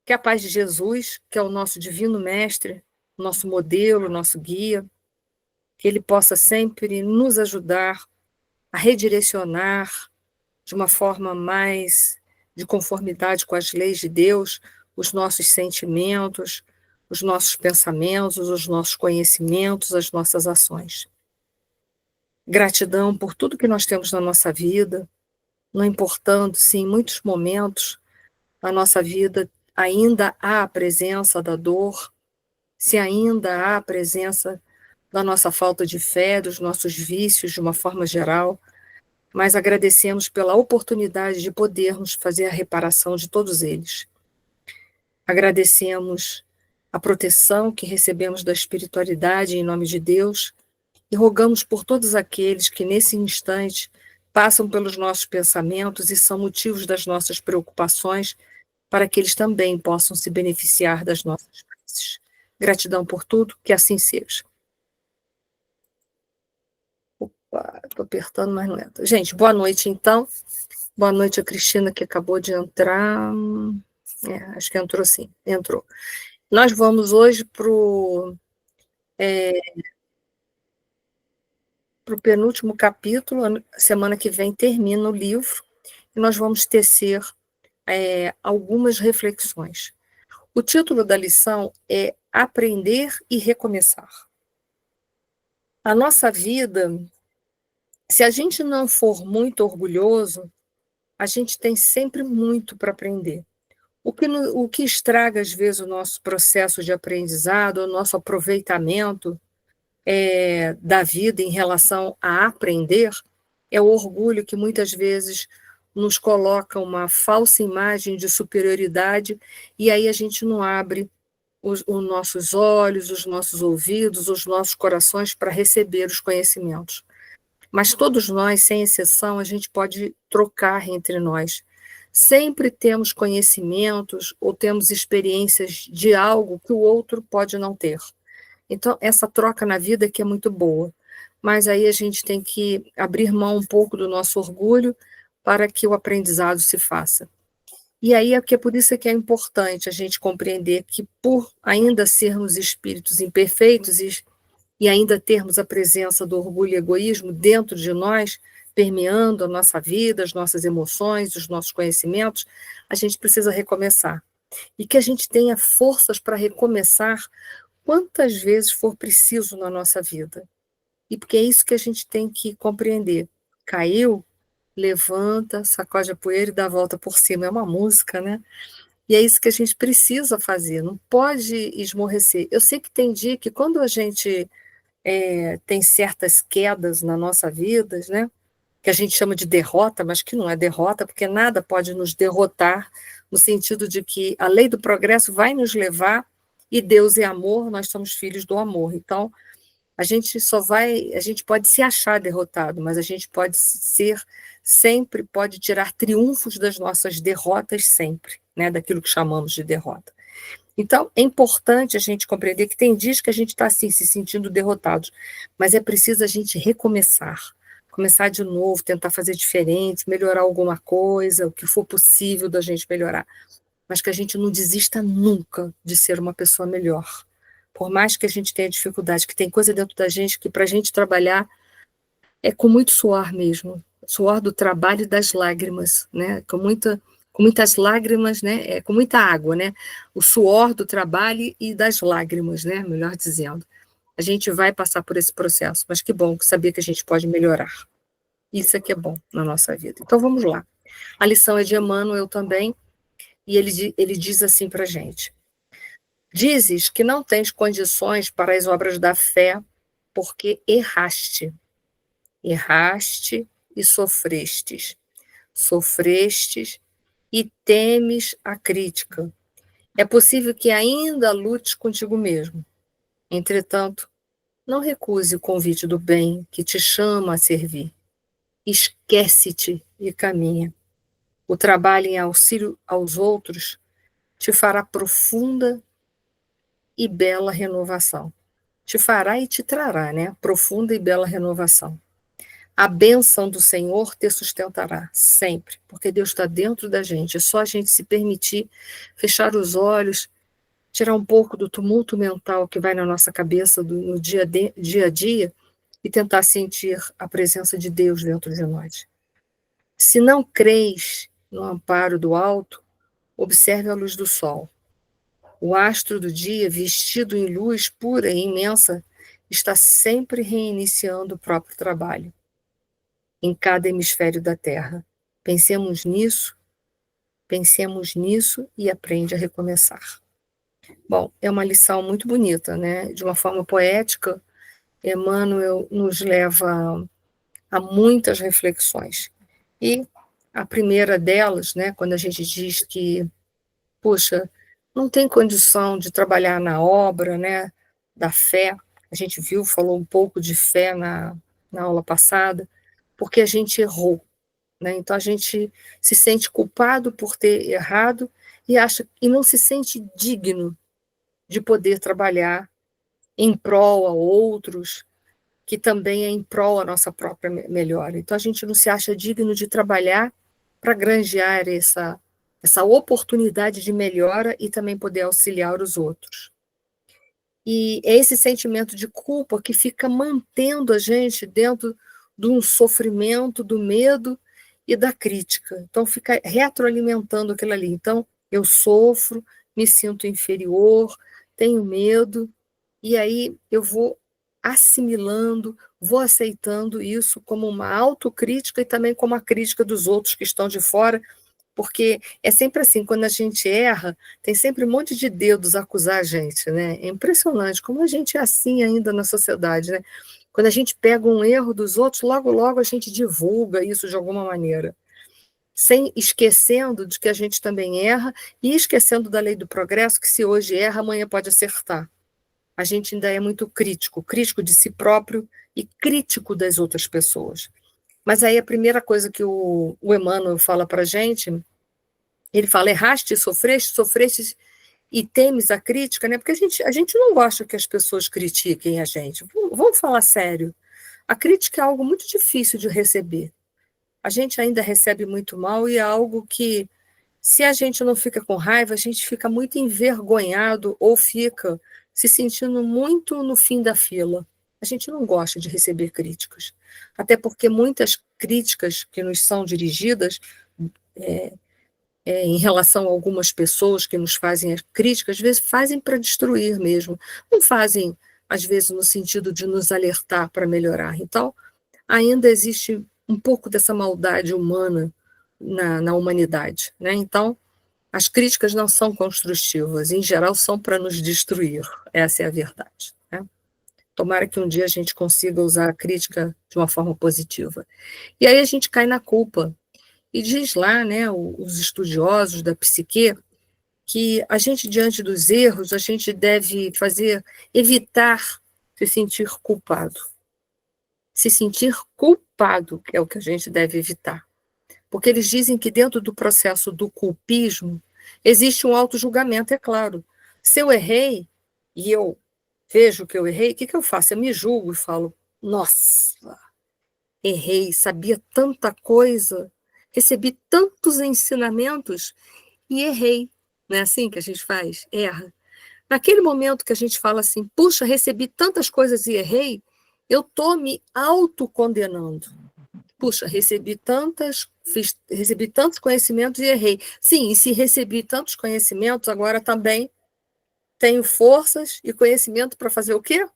Que a paz de Jesus, que é o nosso divino mestre, nosso modelo, nosso guia, que ele possa sempre nos ajudar a redirecionar de uma forma mais de conformidade com as leis de Deus, os nossos sentimentos, os nossos pensamentos, os nossos conhecimentos, as nossas ações. Gratidão por tudo que nós temos na nossa vida, não importando se em muitos momentos a nossa vida ainda há a presença da dor, se ainda há a presença da nossa falta de fé, dos nossos vícios de uma forma geral, mas agradecemos pela oportunidade de podermos fazer a reparação de todos eles. Agradecemos a proteção que recebemos da espiritualidade em nome de Deus e rogamos por todos aqueles que nesse instante passam pelos nossos pensamentos e são motivos das nossas preocupações, para que eles também possam se beneficiar das nossas preces. Gratidão por tudo, que assim seja. Opa, estou apertando, mas não entra. Gente, boa noite, então. Boa noite a Cristina, que acabou de entrar. Acho que entrou sim, entrou. Nós vamos hoje para o penúltimo capítulo, semana que vem termina o livro, e nós vamos tecer algumas reflexões. O título da lição é Aprender e Recomeçar. A nossa vida, se a gente não for muito orgulhoso, a gente tem sempre muito para aprender. O que estraga, às vezes, o nosso processo de aprendizado, o nosso aproveitamento da vida em relação a aprender, é o orgulho que muitas vezes nos coloca uma falsa imagem de superioridade, e aí a gente não abre os nossos olhos, os nossos ouvidos, os nossos corações para receber os conhecimentos. Mas todos nós, sem exceção, a gente pode trocar entre nós. Sempre temos conhecimentos ou temos experiências de algo que o outro pode não ter. Então, essa troca na vida que é muito boa. Mas aí a gente tem que abrir mão um pouco do nosso orgulho para que o aprendizado se faça. E aí é por isso que é importante a gente compreender que, por ainda sermos espíritos imperfeitos e ainda termos a presença do orgulho e egoísmo dentro de nós, permeando a nossa vida, as nossas emoções, os nossos conhecimentos, a gente precisa recomeçar. E que a gente tenha forças para recomeçar quantas vezes for preciso na nossa vida. E porque é isso que a gente tem que compreender. Caiu, levanta, sacode a poeira e dá a volta por cima. É uma música, né? E é isso que a gente precisa fazer, não pode esmorecer. Eu sei que tem dia que quando a gente tem certas quedas na nossa vida, né? Que a gente chama de derrota, mas que não é derrota, porque nada pode nos derrotar, no sentido de que a lei do progresso vai nos levar, e Deus é amor, nós somos filhos do amor. Então, a gente pode se achar derrotado, mas a gente pode tirar triunfos das nossas derrotas sempre, né, daquilo que chamamos de derrota. Então, é importante a gente compreender que tem dias que a gente está assim, se sentindo derrotado, mas é preciso a gente recomeçar, começar de novo, tentar fazer diferente, melhorar alguma coisa, o que for possível da gente melhorar, mas que a gente não desista nunca de ser uma pessoa melhor. Por mais que a gente tenha dificuldade, que tem coisa dentro da gente que para a gente trabalhar é com muito suor mesmo, suor do trabalho e das lágrimas, né? Com muitas lágrimas, né? Com muita água, né? O suor do trabalho e das lágrimas, né? Melhor dizendo. A gente vai passar por esse processo, mas que bom saber que a gente pode melhorar. Isso é que é bom na nossa vida. Então vamos lá. A lição é de Emmanuel também, e ele diz assim para a gente: dizes que não tens condições para as obras da fé porque erraste. Erraste e sofrestes. Sofrestes e temes a crítica. É possível que ainda lutes contigo mesmo. Entretanto, não recuse o convite do bem que te chama a servir. Esquece-te e caminha. O trabalho em auxílio aos outros te fará profunda e bela renovação. Te fará e te trará, né? Profunda e bela renovação. A bênção do Senhor te sustentará, sempre, porque Deus está dentro da gente. É só a gente se permitir fechar os olhos, tirar um pouco do tumulto mental que vai na nossa cabeça no dia a dia e tentar sentir a presença de Deus dentro de nós. Se não creis no amparo do alto, observe a luz do sol. O astro do dia, vestido em luz pura e imensa, está sempre reiniciando o próprio trabalho em cada hemisfério da Terra. Pensemos nisso e aprende a recomeçar. Bom, é uma lição muito bonita, né? De uma forma poética, Emmanuel nos leva a muitas reflexões. E a primeira delas, né, quando a gente diz que, puxa, não tem condição de trabalhar na obra, né, da fé, a gente falou um pouco de fé na aula passada, porque a gente errou, né? Então a gente se sente culpado por ter errado e não se sente digno de poder trabalhar em prol a outros, que também é em prol a nossa própria melhora. Então a gente não se acha digno de trabalhar para granjear essa oportunidade de melhora e também poder auxiliar os outros. E é esse sentimento de culpa que fica mantendo a gente dentro de um sofrimento, do medo e da crítica. Então, fica retroalimentando aquilo ali. Então, eu sofro, me sinto inferior, tenho medo, e aí eu vou assimilando, vou aceitando isso como uma autocrítica e também como a crítica dos outros que estão de fora, porque é sempre assim, quando a gente erra, tem sempre um monte de dedos a acusar a gente, né? É impressionante como a gente é assim ainda na sociedade, né? Quando a gente pega um erro dos outros, logo, logo a gente divulga isso de alguma maneira, sem esquecendo de que a gente também erra e esquecendo da lei do progresso, que se hoje erra, amanhã pode acertar. A gente ainda é muito crítico, crítico de si próprio e crítico das outras pessoas. Mas aí a primeira coisa que o Emmanuel fala para a gente, ele fala, erraste, sofreste e temes a crítica, né? Porque a gente não gosta que as pessoas critiquem a gente. Vamos falar sério. A crítica é algo muito difícil de receber. A gente ainda recebe muito mal e é algo que, se a gente não fica com raiva, a gente fica muito envergonhado ou fica se sentindo muito no fim da fila. A gente não gosta de receber críticas. Até porque muitas críticas que nos são dirigidas em relação a algumas pessoas que nos fazem as críticas, às vezes fazem para destruir mesmo. Não fazem, às vezes, no sentido de nos alertar para melhorar. Então, ainda existe um pouco dessa maldade humana na humanidade, né? Então, as críticas não são construtivas, em geral são para nos destruir, essa é a verdade, né? Tomara que um dia a gente consiga usar a crítica de uma forma positiva. E aí a gente cai na culpa. E diz lá, né, os estudiosos da psique, que a gente, diante dos erros, a gente deve evitar se sentir culpado. Se sentir culpado é o que a gente deve evitar. Porque eles dizem que dentro do processo do culpismo existe um auto-julgamento, é claro. Se eu errei e eu vejo que eu errei, o que eu faço? Eu me julgo e falo, nossa, errei, sabia tanta coisa, recebi tantos ensinamentos e errei. Não é assim que a gente faz? Erra. Naquele momento que a gente fala assim, puxa, recebi tantas coisas e errei, eu estou me autocondenando. Puxa, recebi tantos conhecimentos e errei. Sim, e se recebi tantos conhecimentos, agora também tenho forças e conhecimento para fazer o quê?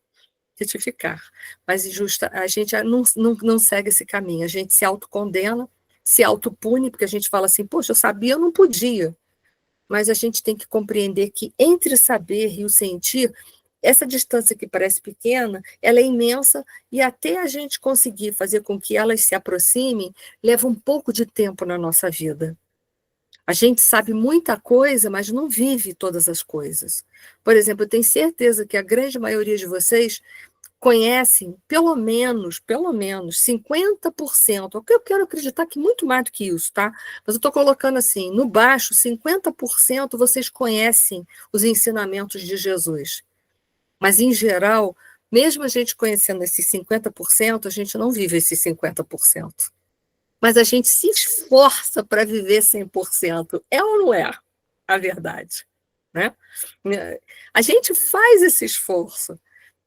Retificar. Mas a gente não segue esse caminho. A gente se autocondena, se autopune, porque a gente fala assim, poxa, eu sabia, eu não podia. Mas a gente tem que compreender que entre saber e o sentir, essa distância que parece pequena, ela é imensa e até a gente conseguir fazer com que elas se aproximem, leva um pouco de tempo na nossa vida. A gente sabe muita coisa, mas não vive todas as coisas. Por exemplo, eu tenho certeza que a grande maioria de vocês conhecem pelo menos 50%, o que eu quero acreditar que muito mais do que isso, tá? Mas eu estou colocando assim, no baixo, 50% vocês conhecem os ensinamentos de Jesus. Mas, em geral, Mesmo a gente conhecendo esses 50%, a gente não vive esses 50%. Mas a gente se esforça para viver 100%. É ou não é a verdade? Né? A gente faz esse esforço,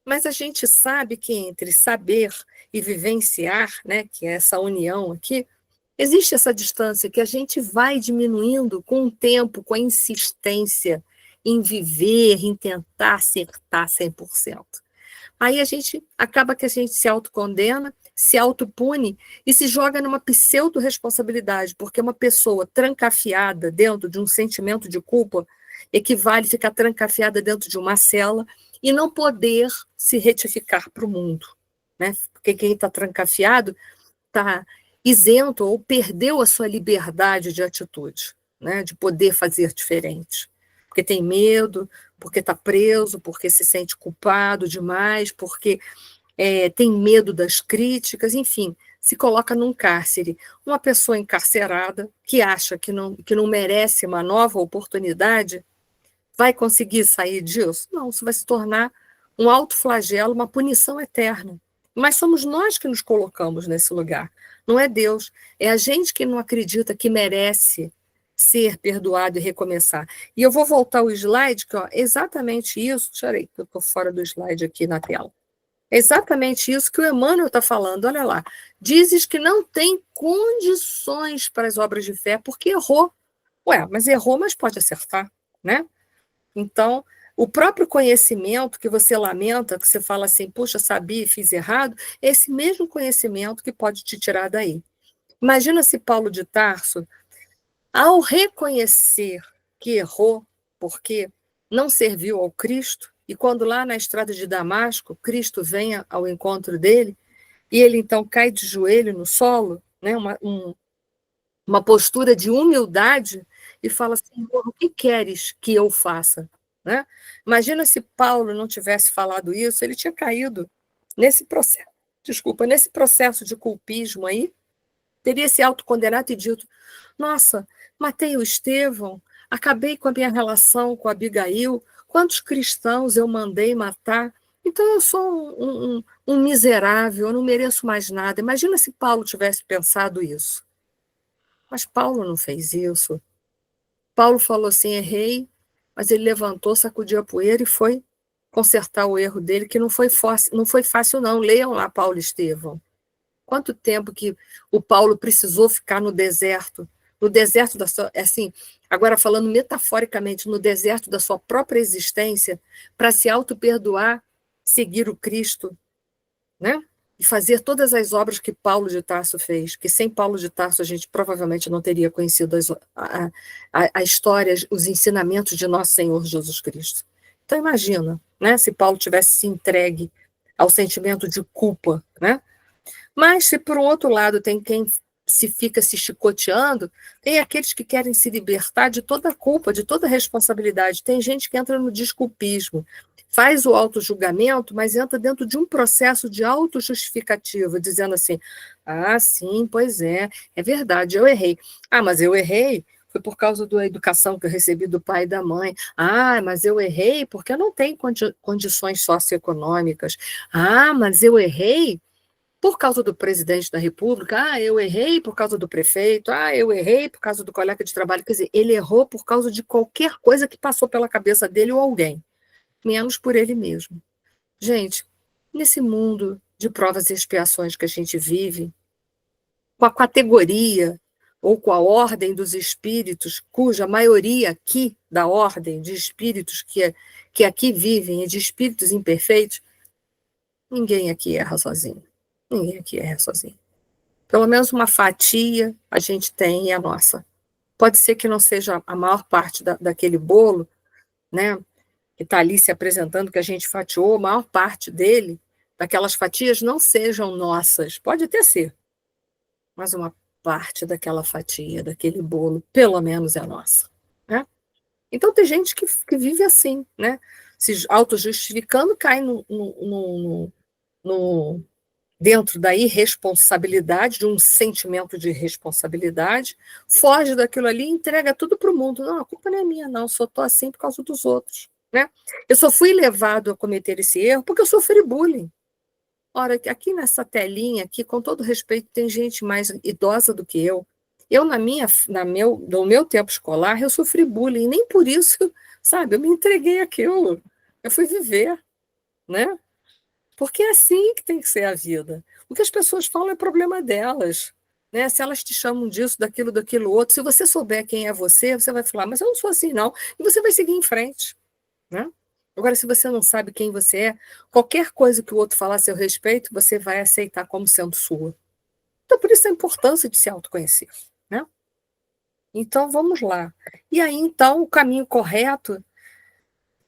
mas a gente sabe que entre saber e vivenciar, né, que é essa união aqui, existe essa distância que a gente vai diminuindo com o tempo, com a insistência em viver, em tentar acertar 100%. Aí a gente acaba que a gente se autocondena, se autopune e se joga numa pseudo-responsabilidade, porque uma pessoa trancafiada dentro de um sentimento de culpa equivale a ficar trancafiada dentro de uma cela e não poder se retificar para o mundo. Né? Porque quem está trancafiado está isento ou perdeu a sua liberdade de atitude, né? De poder fazer diferente. Porque tem medo, porque está preso, porque se sente culpado demais, porque tem medo das críticas, enfim, se coloca num cárcere. Uma pessoa encarcerada que acha que não merece uma nova oportunidade, vai conseguir sair disso? Não, isso vai se tornar um autoflagelo, uma punição eterna. Mas somos nós que nos colocamos nesse lugar, não é Deus. É a gente que não acredita que merece ser perdoado e recomeçar. E eu vou voltar o slide, que é exatamente isso. Peraí, que eu estou fora do slide aqui na tela. É exatamente isso que o Emmanuel está falando. Olha lá. Dizes que não tem condições para as obras de fé porque errou. Ué, mas errou, mas pode acertar, né? Então, o próprio conhecimento que você lamenta, que você fala assim, puxa, sabia e fiz errado, é esse mesmo conhecimento que pode te tirar daí. Imagina se Paulo de Tarso, ao reconhecer que errou, porque não serviu ao Cristo, e quando lá na estrada de Damasco, Cristo vem ao encontro dele, e ele então cai de joelho no solo, né, uma postura de humildade, e fala assim, o que queres que eu faça? Né? Imagina se Paulo não tivesse falado isso, ele tinha caído nesse processo, nesse processo de culpismo aí, teria se autocondenado e dito, nossa, matei o Estevão, acabei com a minha relação com a Abigail, quantos cristãos eu mandei matar, então eu sou um miserável, eu não mereço mais nada. Imagina se Paulo tivesse pensado isso. Mas Paulo não fez isso. Paulo falou assim, errei, mas ele levantou, sacudiu a poeira e foi consertar o erro dele, que não foi fácil não. Leiam lá Paulo e Estevão. Quanto tempo que o Paulo precisou ficar no deserto da sua, assim, agora falando metaforicamente, no deserto da sua própria existência, para se auto-perdoar, seguir o Cristo, né? E fazer todas as obras que Paulo de Tarso fez, que sem Paulo de Tarso a gente provavelmente não teria conhecido a história, os ensinamentos de nosso Senhor Jesus Cristo. Então imagina, né, se Paulo tivesse se entregue ao sentimento de culpa, né? Mas se por um outro lado tem quem se fica se chicoteando, tem aqueles que querem se libertar de toda a culpa, de toda a responsabilidade. Tem gente que entra no desculpismo, faz o auto-julgamento, mas entra dentro de um processo de auto-justificativa, dizendo assim, ah, sim, pois é verdade, eu errei. Ah, mas eu errei foi por causa da educação que eu recebi do pai e da mãe. Ah, mas eu errei porque eu não tenho condições socioeconômicas. Ah, mas eu errei por causa do presidente da República, eu errei por causa do prefeito, eu errei por causa do colega de trabalho. Quer dizer, ele errou por causa de qualquer coisa que passou pela cabeça dele ou alguém, menos por ele mesmo. Gente, nesse mundo de provas e expiações que a gente vive, com a categoria ou com a ordem dos espíritos, cuja maioria aqui da ordem de espíritos que aqui vivem é de espíritos imperfeitos, ninguém aqui erra sozinho. Ninguém aqui erra sozinho. Pelo menos uma fatia a gente tem e é nossa. Pode ser que não seja a maior parte daquele bolo, né, que está ali se apresentando, que a gente fatiou, a maior parte dele, daquelas fatias, não sejam nossas. Pode até ser, mas uma parte daquela fatia, daquele bolo, pelo menos é nossa. Né? Então tem gente que vive assim, né? Se auto-justificando, cai no dentro da irresponsabilidade, de um sentimento de responsabilidade, foge daquilo ali e entrega tudo para o mundo. Não, a culpa não é minha, não, só estou assim por causa dos outros. né? Eu só fui levado a cometer esse erro porque eu sofri bullying. Ora, aqui nessa telinha, aqui, com todo respeito, tem gente mais idosa do que eu. Eu, no meu tempo escolar, eu sofri bullying, nem por isso, sabe, eu me entreguei àquilo. Eu fui viver, né? Porque é assim que tem que ser a vida. O que as pessoas falam é problema delas. Né? Se elas te chamam disso, daquilo outro, se você souber quem é você, você vai falar, mas eu não sou assim, não. E você vai seguir em frente. Né? Agora, se você não sabe quem você é, qualquer coisa que o outro falar a seu respeito, você vai aceitar como sendo sua. Então, por isso a importância de se autoconhecer. Né? Então, vamos lá. E aí, então, o caminho correto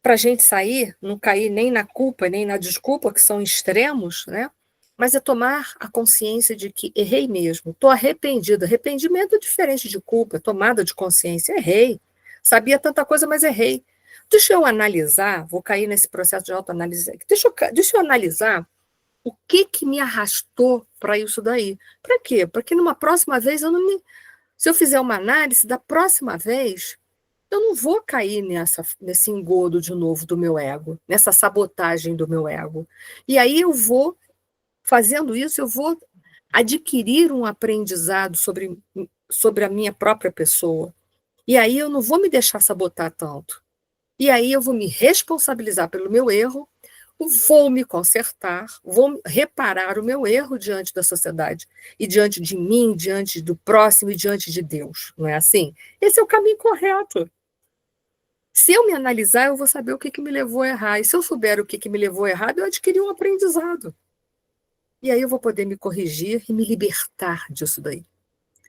para a gente sair, não cair nem na culpa, nem na desculpa, que são extremos, né? Mas é tomar a consciência de que errei mesmo, estou arrependida. Arrependimento é diferente de culpa, tomada de consciência. Errei. Sabia tanta coisa, mas errei. Deixa eu analisar, vou cair nesse processo de autoanálise. Deixa eu analisar o que me arrastou para isso daí. Para quê? Para que numa próxima vez eu não me. Se eu fizer uma análise, da próxima vez eu não vou cair nesse engodo de novo do meu ego, nessa sabotagem do meu ego. E aí eu vou, fazendo isso, eu vou adquirir um aprendizado sobre a minha própria pessoa. E aí eu não vou me deixar sabotar tanto. E aí eu vou me responsabilizar pelo meu erro, vou me consertar, vou reparar o meu erro diante da sociedade e diante de mim, diante do próximo e diante de Deus. Não é assim? Esse é o caminho correto. Se eu me analisar, eu vou saber o que me levou a errar. E se eu souber o que me levou a errar, eu adquiri um aprendizado. E aí eu vou poder me corrigir e me libertar disso daí.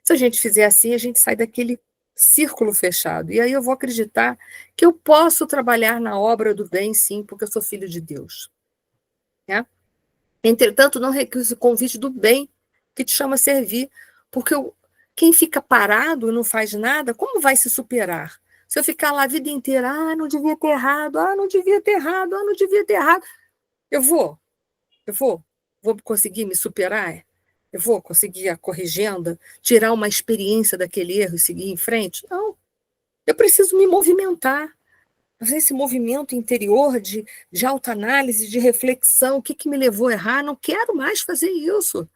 Se a gente fizer assim, a gente sai daquele círculo fechado. E aí eu vou acreditar que eu posso trabalhar na obra do bem, sim, porque eu sou filho de Deus. Né? Entretanto, não recuso o convite do bem que te chama a servir, porque quem fica parado e não faz nada, como vai se superar? Se eu ficar lá a vida inteira, não devia ter errado, não devia ter errado, não devia ter errado, eu vou conseguir me superar? Eu vou conseguir a corrigenda, tirar uma experiência daquele erro e seguir em frente? Não, eu preciso me movimentar, fazer esse movimento interior de autoanálise, de reflexão, o que me levou a errar, não quero mais fazer isso.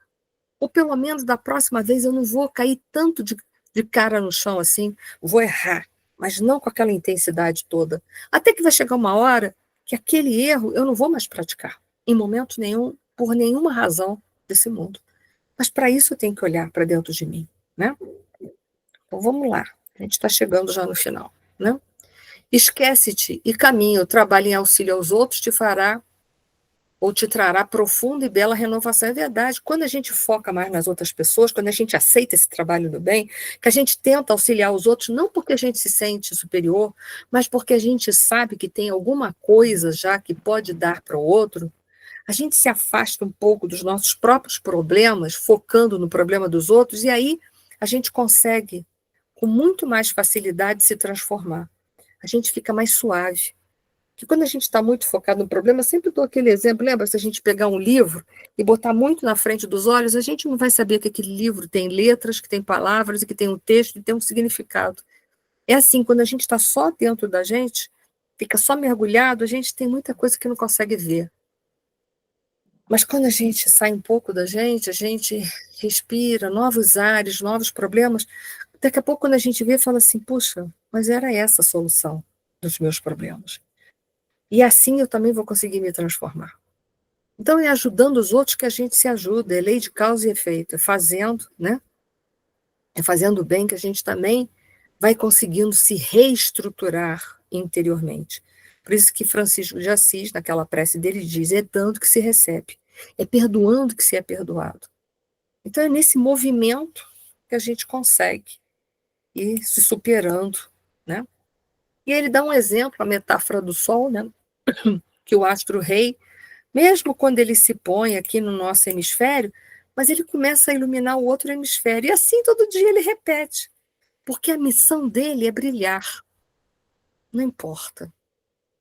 Ou pelo menos da próxima vez eu não vou cair tanto de cara no chão assim, vou errar, mas não com aquela intensidade toda. Até que vai chegar uma hora que aquele erro eu não vou mais praticar, em momento nenhum, por nenhuma razão desse mundo. Mas para isso eu tenho que olhar para dentro de mim, né? Então vamos lá, a gente está chegando já no final, né? Esquece-te e caminha, o trabalho em auxílio aos outros te fará ou te trará profunda e bela renovação. É verdade, quando a gente foca mais nas outras pessoas, quando a gente aceita esse trabalho do bem, que a gente tenta auxiliar os outros, não porque a gente se sente superior, mas porque a gente sabe que tem alguma coisa já que pode dar para o outro, a gente se afasta um pouco dos nossos próprios problemas, focando no problema dos outros, e aí a gente consegue, com muito mais facilidade, se transformar. A gente fica mais suave. Que quando a gente está muito focado no problema, eu sempre dou aquele exemplo, lembra? Se a gente pegar um livro e botar muito na frente dos olhos, a gente não vai saber que aquele livro tem letras, que tem palavras, e que tem um texto, e tem um significado. É assim, quando a gente está só dentro da gente, fica só mergulhado, a gente tem muita coisa que não consegue ver. Mas quando a gente sai um pouco da gente, a gente respira novos ares, novos problemas, daqui a pouco quando a gente vê, fala assim, puxa, mas era essa a solução dos meus problemas. E assim eu também vou conseguir me transformar. Então é ajudando os outros que a gente se ajuda, é lei de causa e efeito, é fazendo, né? É fazendo o bem que a gente também vai conseguindo se reestruturar interiormente. Por isso que Francisco de Assis, naquela prece dele, diz, é dando que se recebe, é perdoando que se é perdoado. Então é nesse movimento que a gente consegue ir se superando, né? E ele dá um exemplo, a metáfora do sol, né? Que o astro-rei, mesmo quando ele se põe aqui no nosso hemisfério, mas ele começa a iluminar o outro hemisfério. E assim todo dia ele repete, porque a missão dele é brilhar, não importa.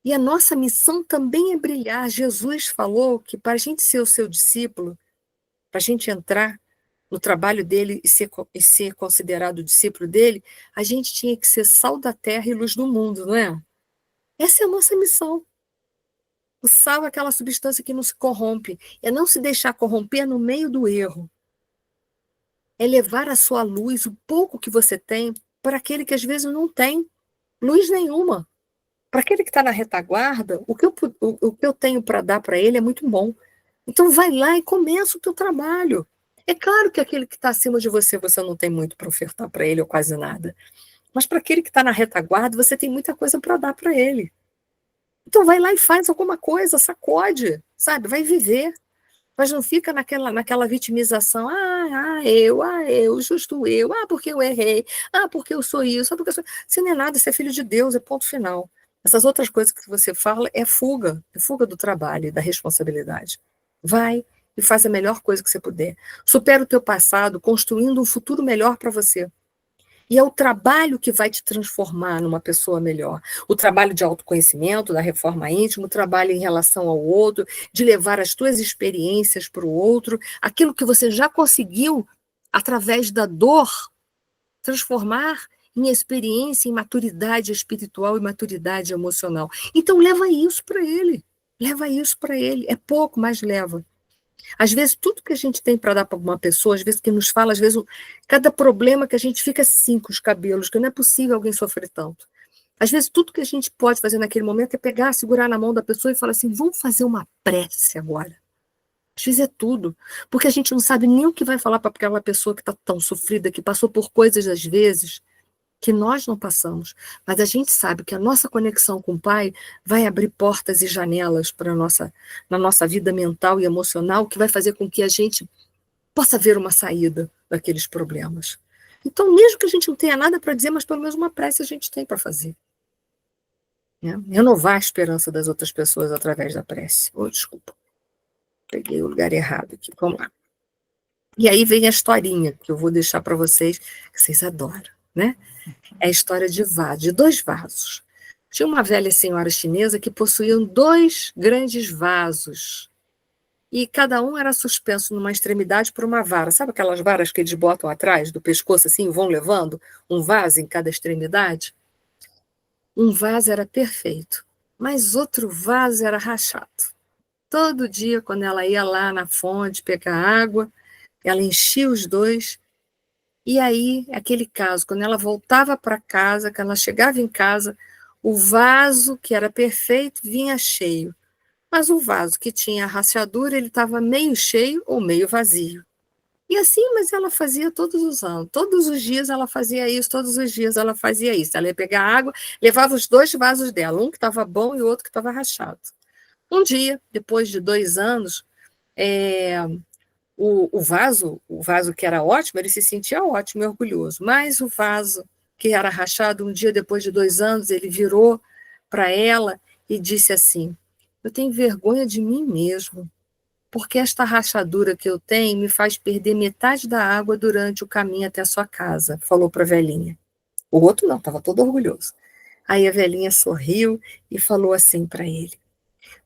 E a nossa missão também é brilhar. Jesus falou que para a gente ser o seu discípulo, para a gente entrar no trabalho dele e ser considerado discípulo dele, a gente tinha que ser sal da terra e luz do mundo, não é? Essa é a nossa missão. O sal é aquela substância que não se corrompe. É não se deixar corromper no meio do erro. É levar a sua luz, o pouco que você tem, para aquele que às vezes não tem luz nenhuma. Para aquele que está na retaguarda, o que eu tenho para dar para ele é muito bom. Então vai lá e começa o teu trabalho. É claro que aquele que está acima de você, você não tem muito para ofertar para ele, ou quase nada. Mas para aquele que está na retaguarda, você tem muita coisa para dar para ele. Então vai lá e faz alguma coisa, sacode, sabe? Vai viver. Mas não fica naquela vitimização. Justo eu. Ah, porque eu errei. Ah, porque eu sou isso. Ah, porque eu sou... Você não é nada, você é filho de Deus, é ponto final. Essas outras coisas que você fala é fuga do trabalho, da responsabilidade. Vai e faz a melhor coisa que você puder. Supera o teu passado, construindo um futuro melhor para você. E é o trabalho que vai te transformar numa pessoa melhor. O trabalho de autoconhecimento, da reforma íntima, o trabalho em relação ao outro, de levar as tuas experiências para o outro, aquilo que você já conseguiu, através da dor, transformar em experiência, em maturidade espiritual e maturidade emocional. Então, leva isso para ele. Leva isso para ele. É pouco, mas leva. Às vezes, tudo que a gente tem para dar para uma pessoa, às vezes que nos fala, às vezes, cada problema que a gente fica assim com os cabelos, que não é possível alguém sofrer tanto. Às vezes, tudo que a gente pode fazer naquele momento é pegar, segurar na mão da pessoa e falar assim, vamos fazer uma prece agora. Às vezes é tudo, porque a gente não sabe nem o que vai falar para aquela pessoa que está tão sofrida, que passou por coisas, às vezes, que nós não passamos, mas a gente sabe que a nossa conexão com o Pai vai abrir portas e janelas para na nossa vida mental e emocional, que vai fazer com que a gente possa ver uma saída daqueles problemas. Então, mesmo que a gente não tenha nada para dizer, mas pelo menos uma prece a gente tem para fazer. Né? Renovar a esperança das outras pessoas através da prece. Oh, desculpa, peguei o lugar errado aqui. Vamos lá. E aí vem a historinha que eu vou deixar para vocês, que vocês adoram, né? É a história de dois vasos. Tinha uma velha senhora chinesa que possuía dois grandes vasos. E cada um era suspenso numa extremidade por uma vara. Sabe aquelas varas que eles botam atrás do pescoço assim e vão levando? Um vaso em cada extremidade? Um vaso era perfeito, mas outro vaso era rachado. Todo dia, quando ela ia lá na fonte pegar água, ela enchia os dois. E aí, aquele caso, quando ela voltava para casa, quando ela chegava em casa, o vaso, que era perfeito, vinha cheio. Mas o vaso que tinha a rachadura, ele estava meio cheio ou meio vazio. E assim, mas ela fazia todos os anos. Todos os dias ela fazia isso, todos os dias ela fazia isso. Ela ia pegar água, levava os dois vasos dela, um que estava bom e o outro que estava rachado. Um dia, depois de 2 anos, é, o vaso que era ótimo, ele se sentia ótimo e orgulhoso. Mas o vaso que era rachado, um dia depois de 2 anos, ele virou para ela e disse assim: eu tenho vergonha de mim mesmo, porque esta rachadura que eu tenho me faz perder metade da água durante o caminho até a sua casa, falou para a velhinha. O outro não, estava todo orgulhoso. Aí a velhinha sorriu e falou assim para ele: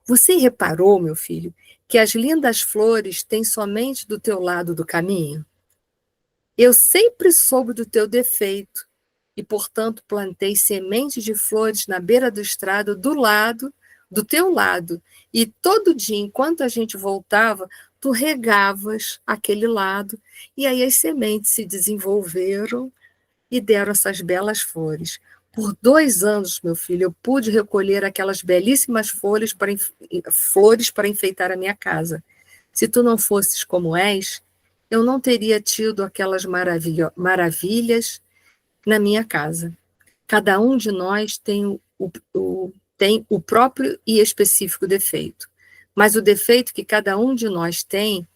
você reparou, meu filho, que as lindas flores têm somente do teu lado do caminho? Eu sempre soube do teu defeito e, portanto, plantei sementes de flores na beira do estrado do teu lado, e todo dia, enquanto a gente voltava, tu regavas aquele lado, e aí as sementes se desenvolveram e deram essas belas flores. Por 2 anos, meu filho, eu pude recolher aquelas belíssimas flores para enfeitar a minha casa. Se tu não fosses como és, eu não teria tido aquelas maravilhas na minha casa. Cada um de nós tem o próprio e específico defeito. Mas o defeito que cada um de nós tem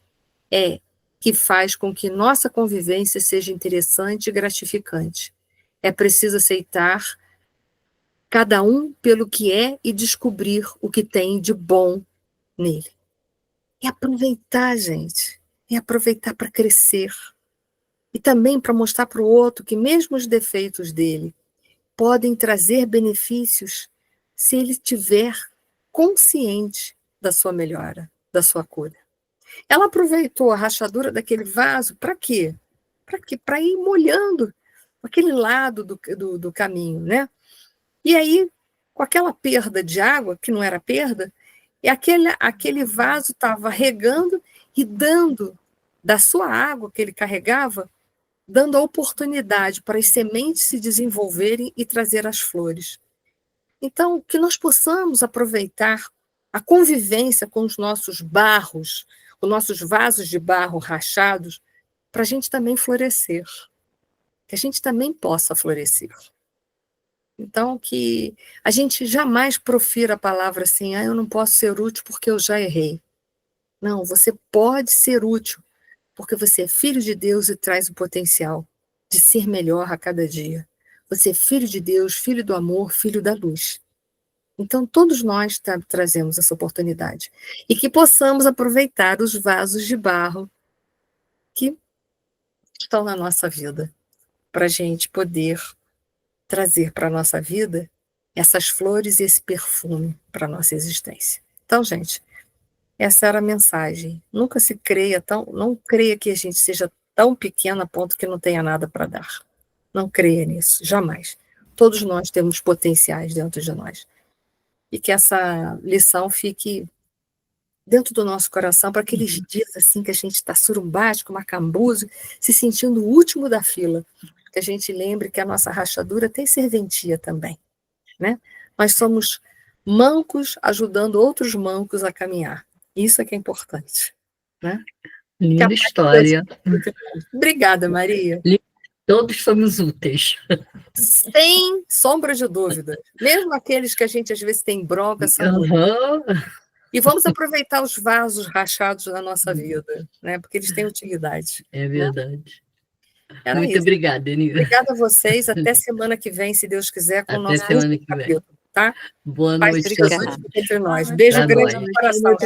é que faz com que nossa convivência seja interessante e gratificante. É preciso aceitar cada um pelo que é e descobrir o que tem de bom nele. E aproveitar, gente. E aproveitar para crescer. E também para mostrar para o outro que mesmo os defeitos dele podem trazer benefícios se ele estiver consciente da sua melhora, da sua cura. Ela aproveitou a rachadura daquele vaso para quê? Para quê? Para ir molhando aquele lado do caminho, né? E aí, com aquela perda de água, que não era perda, e aquele vaso estava regando e dando da sua água que ele carregava, dando a oportunidade para as sementes se desenvolverem e trazer as flores. Então, que nós possamos aproveitar a convivência com os nossos barros, os nossos vasos de barro rachados, para a gente também florescer, que a gente também possa florescer. Então, que a gente jamais profira a palavra assim, eu não posso ser útil porque eu já errei. Não, você pode ser útil, porque você é filho de Deus e traz o potencial de ser melhor a cada dia. Você é filho de Deus, filho do amor, filho da luz. Então, todos nós trazemos essa oportunidade. E que possamos aproveitar os vasos de barro que estão na nossa vida, para a gente poder trazer para a nossa vida essas flores e esse perfume para a nossa existência. Então, gente, essa era a mensagem. Nunca se creia não creia que a gente seja tão pequena a ponto que não tenha nada para dar. Não creia nisso, jamais. Todos nós temos potenciais dentro de nós. E que essa lição fique dentro do nosso coração para aqueles dias assim que a gente está surumbático, macambuzo, se sentindo o último da fila. Que a gente lembre que a nossa rachadura tem serventia também, né? Nós somos mancos ajudando outros mancos a caminhar. Isso é que é importante, né? Linda história. Obrigada, Maria. Todos somos úteis. Sem sombra de dúvida. Mesmo aqueles que a gente às vezes tem bronca, são úteis. E vamos aproveitar os vasos rachados da nossa vida, né? Porque eles têm utilidade. É verdade. Né? Muito isso. Obrigada, Enir. Obrigada a vocês. Até semana que vem, se Deus quiser, com o nosso semana que vem. Tá? Boa noite. Entre nós. Beijo grande no coração.